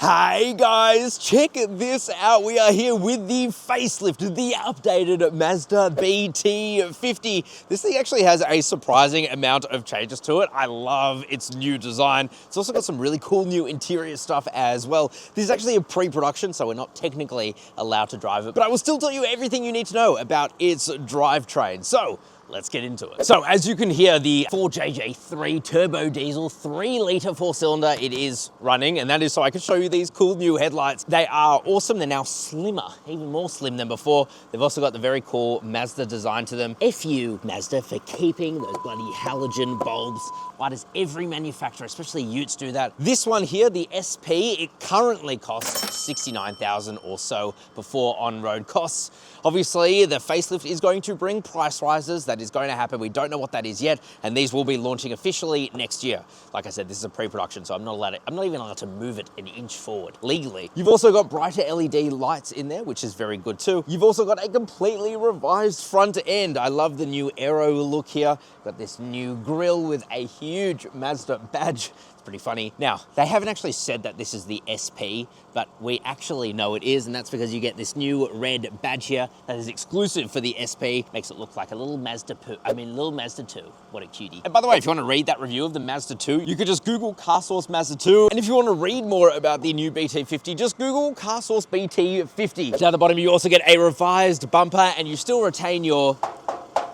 Hey guys, check this out. We are here with the facelift, the updated Mazda BT-50. This thing actually has a surprising amount of changes to it. I love its new design. It's also got some really cool new interior stuff as well. This is actually a pre-production, so we're not technically allowed to drive it, but I will still tell you everything you need to know about its drivetrain. So, let's get into it. So as you can hear, the 4JJ3 turbo diesel 3-litre 4-cylinder, it is running, and that is so I can show you these cool new headlights. They are awesome. They're now slimmer, even more slim than before. They've also got the very cool Mazda design to them. F you, Mazda, for keeping those bloody halogen bulbs. Why does every manufacturer, especially Utes, do that? This one here, the SP, it currently costs 69,000 or so before on-road costs. Obviously, the facelift is going to bring price rises. That is going to happen. We don't know what that is yet, and these will be launching officially next year. Like I said, this is a pre-production, so I'm not even allowed to move it an inch forward legally. You've also got brighter LED lights in there, which is very good too. You've also got a completely revised front end. I love the new aero look here. Got this new grille with a huge Mazda badge. Pretty funny. Now, they haven't actually said that this is the SP, but we actually know it is, and that's because you get this new red badge here that is exclusive for the SP. Makes it look like a little Mazda 2. What a cutie. And by the way, if you want to read that review of the Mazda 2, you could just Google car source Mazda 2. And if you want to read more about the new BT-50, just Google car source BT-50. Down the bottom, you also get a revised bumper, and you still retain your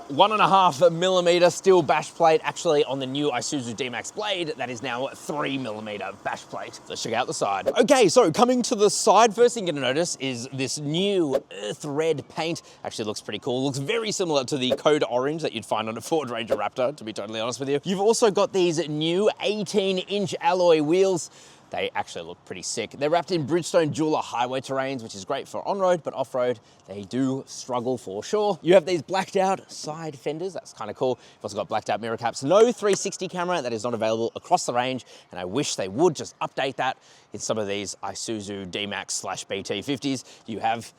1.5mm steel bash plate, actually on the new Isuzu D-Max Blade, that is now 3mm bash plate. Let's check out the side. Okay, so coming to the side, first thing you're gonna notice is this new earth red paint. Actually looks pretty cool. Looks very similar to the Code Orange that you'd find on a Ford Ranger Raptor, to be totally honest with you. You've also got these new 18-inch alloy wheels. They actually look pretty sick. They're wrapped in Bridgestone Jeweler highway terrains, which is great for on-road, but off-road, they do struggle for sure. You have these blacked out side fenders. That's kind of cool. You've also got blacked out mirror caps. No 360 camera. That is not available across the range, and I wish they would just update that in some of these Isuzu D-Max / BT-50s. You have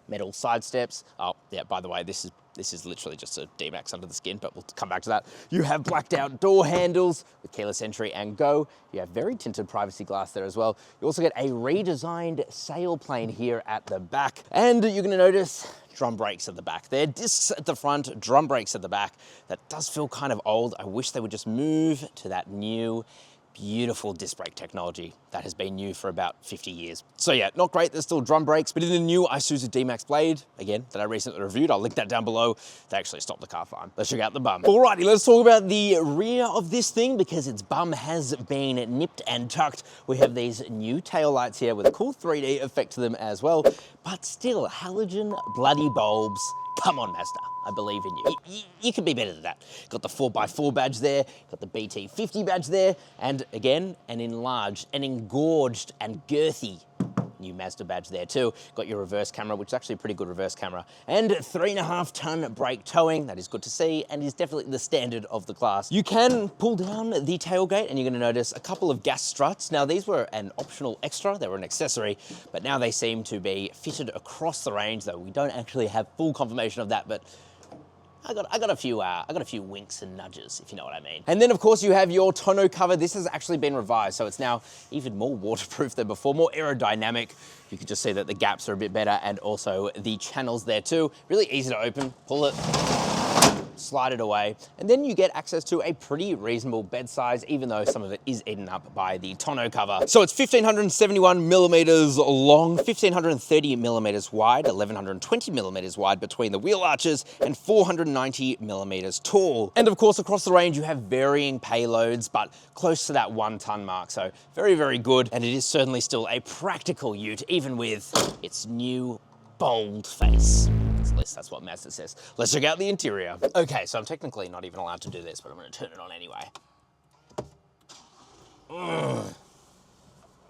metal side steps. Oh, yeah, by the way, this is literally just a D-Max under the skin, but we'll come back to that. You have blacked out door handles with keyless entry and go. You have very tinted privacy glass there as well. You also get a redesigned sail plane here at the back. And you're gonna notice drum brakes at the back. They're discs at the front, drum brakes at the back. That does feel kind of old. I wish they would just move to that new, beautiful disc brake technology that has been new for about 50 years. So yeah, not great, there's still drum brakes, but in the new Isuzu D-Max Blade, again, that I recently reviewed, I'll link that down below, they actually stopped the car fine. Let's check out the bum. Alrighty, let's talk about the rear of this thing, because its bum has been nipped and tucked. We have these new tail lights here with a cool 3D effect to them as well, but still, halogen bloody bulbs. Come on, Mazda, I believe in you. You can be better than that. Got the 4x4 badge there, got the BT-50 badge there, and again, an enlarged, an engorged and girthy new Mazda badge there too. Got your reverse camera, which is actually a pretty good reverse camera, and 3.5-ton brake towing. That is good to see, and is definitely the standard of the class. You can pull down the tailgate, and you're gonna notice a couple of gas struts. Now, these were an optional extra, they were an accessory, but now they seem to be fitted across the range, though we don't actually have full confirmation of that, but I got a few winks and nudges, if you know what I mean. And then of course you have your tonneau cover. This has actually been revised, so it's now even more waterproof than before, more aerodynamic. You can just see that the gaps are a bit better, and also the channels there too. Really easy to open, pull it, slide it away, and then you get access to a pretty reasonable bed size, even though some of it is eaten up by the tonneau cover. So it's 1,571mm long, 1,530mm wide, 1,120mm wide between the wheel arches, and 490mm tall. And of course, across the range, you have varying payloads, but close to that 1-ton mark. So very, very good. And it is certainly still a practical ute, even with its new bold face. At least that's what Mazda says. Let's check out the interior. Okay, so I'm technically not even allowed to do this, but I'm gonna turn it on anyway.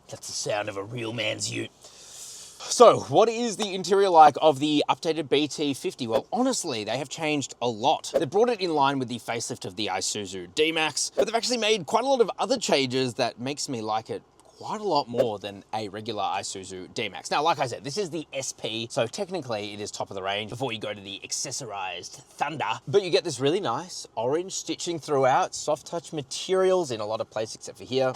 That's the sound of a real man's ute. So, what is the interior like of the updated BT-50? Well, honestly, they have changed a lot. They brought it in line with the facelift of the Isuzu D-Max, but they've actually made quite a lot of other changes that makes me like it quite a lot more than a regular Isuzu D-Max. Now, like I said, this is the SP, so technically it is top of the range before you go to the accessorized Thunder, but you get this really nice orange stitching throughout, soft touch materials in a lot of places except for here.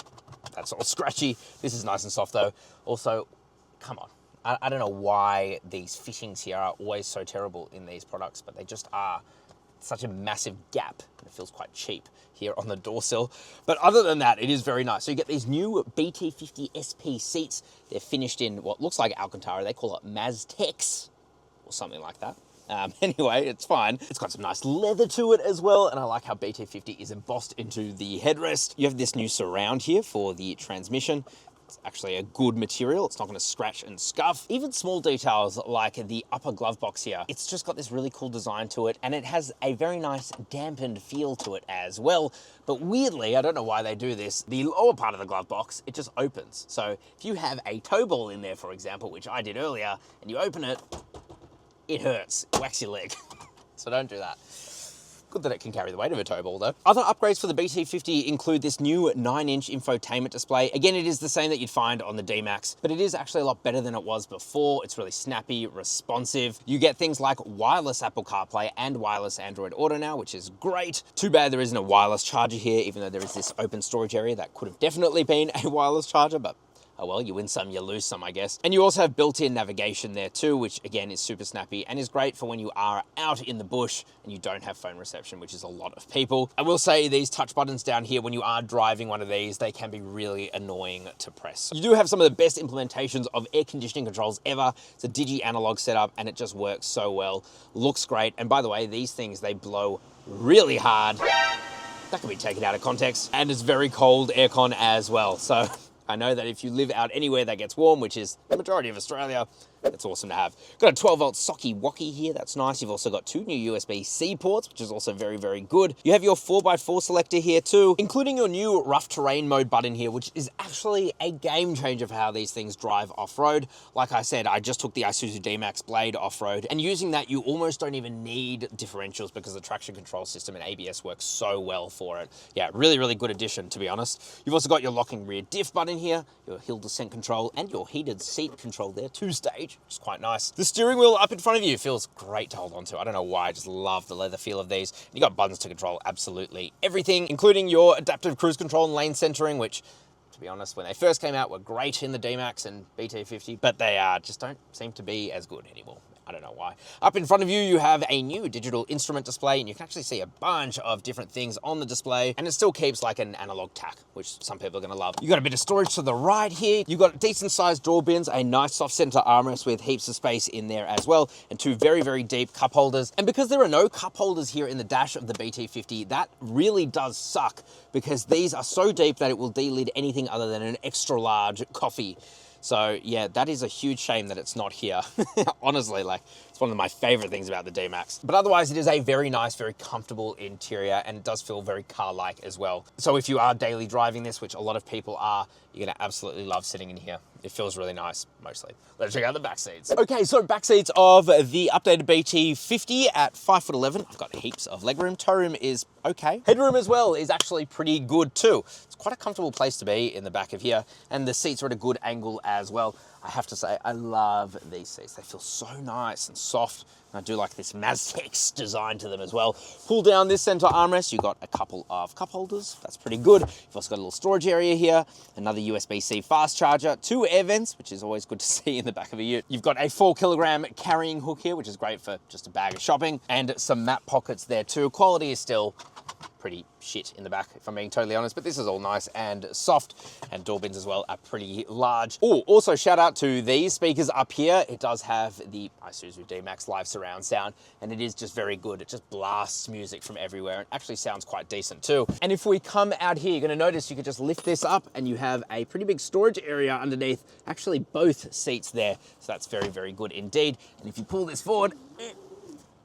That's all scratchy. This is nice and soft though. Also, come on. I don't know why these fittings here are always so terrible in these products, but they just are. Such a massive gap, and it feels quite cheap here on the door sill. But other than that, it is very nice. So you get these new BT-50 SP seats. They're finished in what looks like Alcantara. They call it Maztex or something like that. Anyway, it's fine. It's got some nice leather to it as well, and I like how BT-50 is embossed into the headrest. You have this new surround here for the transmission. It's actually a good material. It's not going to scratch and scuff. Even small details like the upper glove box here, it's just got this really cool design to it, and it has a very nice dampened feel to it as well. But weirdly, I don't know why they do this, the lower part of the glove box, it just opens. So if you have a tow ball in there, for example, which I did earlier, and you open it, it hurts. It whacks your leg. So don't do that. Good that it can carry the weight of a tow ball though. Other upgrades for the BT-50 include this new 9-inch infotainment display. Again, it is the same that you'd find on the D-Max, but it is actually a lot better than it was before. It's really snappy, responsive. You get things like wireless Apple CarPlay and wireless Android Auto now, which is great. Too bad there isn't a wireless charger here, even though there is this open storage area that could have definitely been a wireless charger, but oh well, you win some, you lose some, I guess. And you also have built-in navigation there too, which again is super snappy and is great for when you are out in the bush and you don't have phone reception, which is a lot of people. I will say these touch buttons down here, when you are driving one of these, they can be really annoying to press. You do have some of the best implementations of air conditioning controls ever. It's a digi analog setup and it just works so well. Looks great. And by the way, these things, they blow really hard. That can be taken out of context. And it's very cold aircon as well. So I know that if you live out anywhere that gets warm, which is the majority of Australia, it's awesome to have. Got a 12-volt socky wocky here, that's nice. You've also got 2 new USB-C ports, which is also very, very good. You have your 4x4 selector here too, including your new rough terrain mode button here, which is actually a game changer for how these things drive off-road. Like I said, I just took the Isuzu D-Max Blade off-road, and using that, you almost don't even need differentials because the traction control system and ABS works so well for it. Yeah, really, really good addition, to be honest. You've also got your locking rear diff button here, your hill descent control, and your heated seat control there, 2-stage. Which is quite nice. The steering wheel up in front of you feels great to hold on to. I don't know why, I just love the leather feel of these. You got buttons to control absolutely everything, including your adaptive cruise control and lane centering, which, to be honest, when they first came out were great in the D-Max and BT-50, but they just don't seem to be as good anymore. I don't know why. Up in front of you, you have a new digital instrument display, and you can actually see a bunch of different things on the display, and it still keeps like an analog tack, which some people are gonna love. You got a bit of storage to the right here. You've got decent sized door bins, a nice soft center armrest with heaps of space in there as well, and 2 very, very deep cup holders. And because there are no cup holders here in the dash of the BT-50, that really does suck, because these are so deep that it will de-lid anything other than an extra large coffee. So yeah, that is a huge shame that it's not here. Honestly, like, it's one of my favorite things about the D-Max. But otherwise, it is a very nice, very comfortable interior, and it does feel very car-like as well. So if you are daily driving this, which a lot of people are, you're gonna absolutely love sitting in here. It feels really nice, mostly. Let's check out the back seats. Okay, so back seats of the updated BT-50 at 5'11". I've got heaps of legroom. Toe room is okay. Headroom as well is actually pretty good too. It's quite a comfortable place to be in the back of here, and the seats are at a good angle as well. I have to say, I love these seats. They feel so nice and soft. And I do like this Maztex design to them as well. Pull down this center armrest, you've got a couple of cup holders. That's pretty good. You've also got a little storage area here, another USB-C fast charger, 2 air vents, which is always good to see in the back of a ute. You've got a 4-kilogram carrying hook here, which is great for just a bag of shopping, and some map pockets there too. Quality is still pretty shit in the back, if I'm being totally honest, but this is all nice and soft, and door bins as well are pretty large. Oh, also shout out to these speakers up here. It does have the Isuzu D-Max live surround sound, and it is just very good. It just blasts music from everywhere. It actually sounds quite decent too. And if we come out here, you're gonna notice you can just lift this up and you have a pretty big storage area underneath, actually both seats there. So that's very, very good indeed. And if you pull this forward,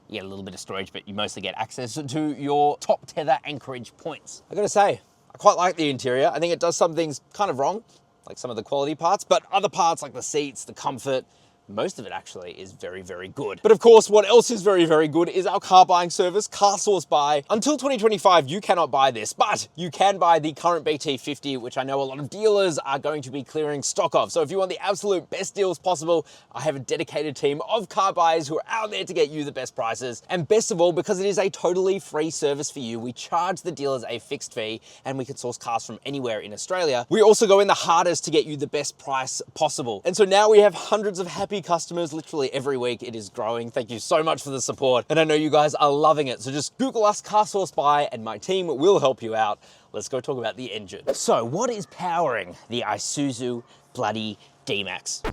you get a little bit of storage, but you mostly get access to your top tether anchorage points. I gotta say, I quite like the interior. I think it does some things kind of wrong, like some of the quality parts, but other parts like the seats, the comfort, Most of it actually is very, very good. But of course, what else is very, very good is our car buying service, Car Source Buy. Until 2025, you cannot buy this, but you can buy the current BT-50, which I know a lot of dealers are going to be clearing stock of. So if you want the absolute best deals possible, I have a dedicated team of car buyers who are out there to get you the best prices. And best of all, because it is a totally free service for you, we charge the dealers a fixed fee and we can source cars from anywhere in Australia. We also go in the hardest to get you the best price possible. And so now we have hundreds of happy customers literally every week. It is growing. Thank you so much for the support. And I know you guys are loving it. So just Google us, Car Source Buy, and my team will help you out. Let's go talk about the engine. So what is powering the Isuzu bloody D-Max?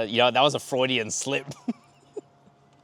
You know, that was a Freudian slip.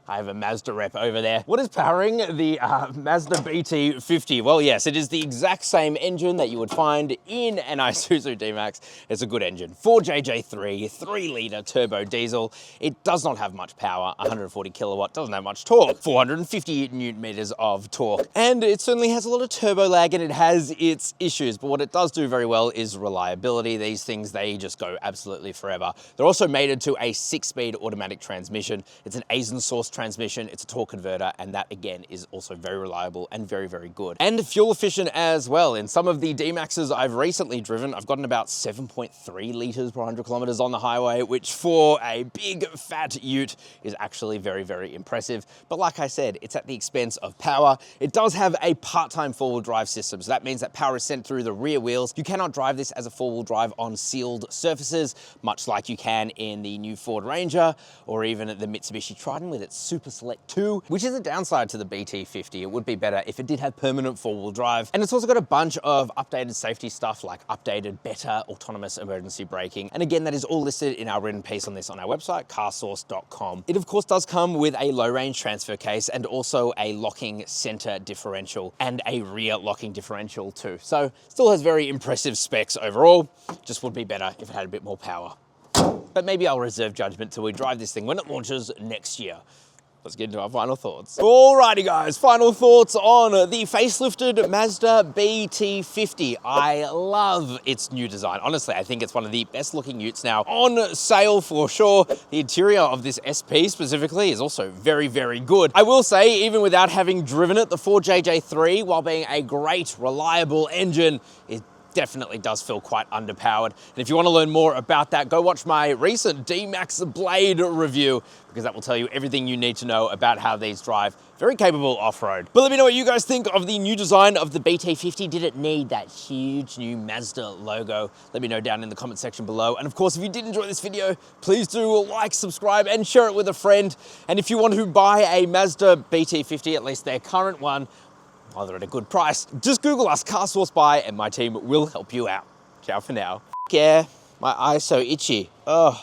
I have a Mazda rep over there. What is powering the Mazda BT-50? Well, yes, it is the exact same engine that you would find in an Isuzu D-Max. It's a good engine. 4JJ3, 3-litre turbo diesel. It does not have much power, 140 kilowatt, doesn't have much torque, 450 newton meters of torque. And it certainly has a lot of turbo lag and it has its issues, but what it does do very well is reliability. These things, they just go absolutely forever. They're also mated to a 6-speed automatic transmission. It's an Asian source transmission, it's a torque converter, and that again is also very reliable and very, very good. And fuel efficient as well. In some of the D-Maxes I've recently driven, I've gotten about 7.3 litres per 100 kilometers on the highway, which for a big fat ute is actually very, very impressive. But like I said, it's at the expense of power. It does have a part-time four-wheel drive system, so that means that power is sent through the rear wheels. You cannot drive this as a four-wheel drive on sealed surfaces, much like you can in the new Ford Ranger or even the Mitsubishi Triton with its Super Select 2, which is a downside to the BT-50. It would be better if it did have permanent four-wheel drive. And it's also got a bunch of updated safety stuff like updated, better autonomous emergency braking. And again, that is all listed in our written piece on this on our website, carsource.com. It of course does come with a low range transfer case and also a locking center differential and a rear locking differential too. So still has very impressive specs overall. Just would be better if it had a bit more power. But maybe I'll reserve judgment till we drive this thing when it launches next year. Let's get into our final thoughts. Alrighty guys, final thoughts on the facelifted Mazda BT-50. I love its new design. Honestly, I think it's one of the best looking utes now on sale for sure. The interior of this SP specifically is also very, very good. I will say, even without having driven it, the 4JJ3, while being a great, reliable engine, it definitely does feel quite underpowered. And if you want to learn more about that, go watch my recent D-Max Blade review, because that will tell you everything you need to know about how these drive. Very capable off-road. But let me know what you guys think of the new design of the BT-50. Did it need that huge new Mazda logo? Let me know down in the comment section below. And of course, if you did enjoy this video, please do like, subscribe, and share it with a friend. And if you want to buy a Mazda BT-50, at least their current one, while they're at a good price, just Google us, Car Source Buy, and my team will help you out. Ciao for now. Yeah, my eye's so itchy. Oh.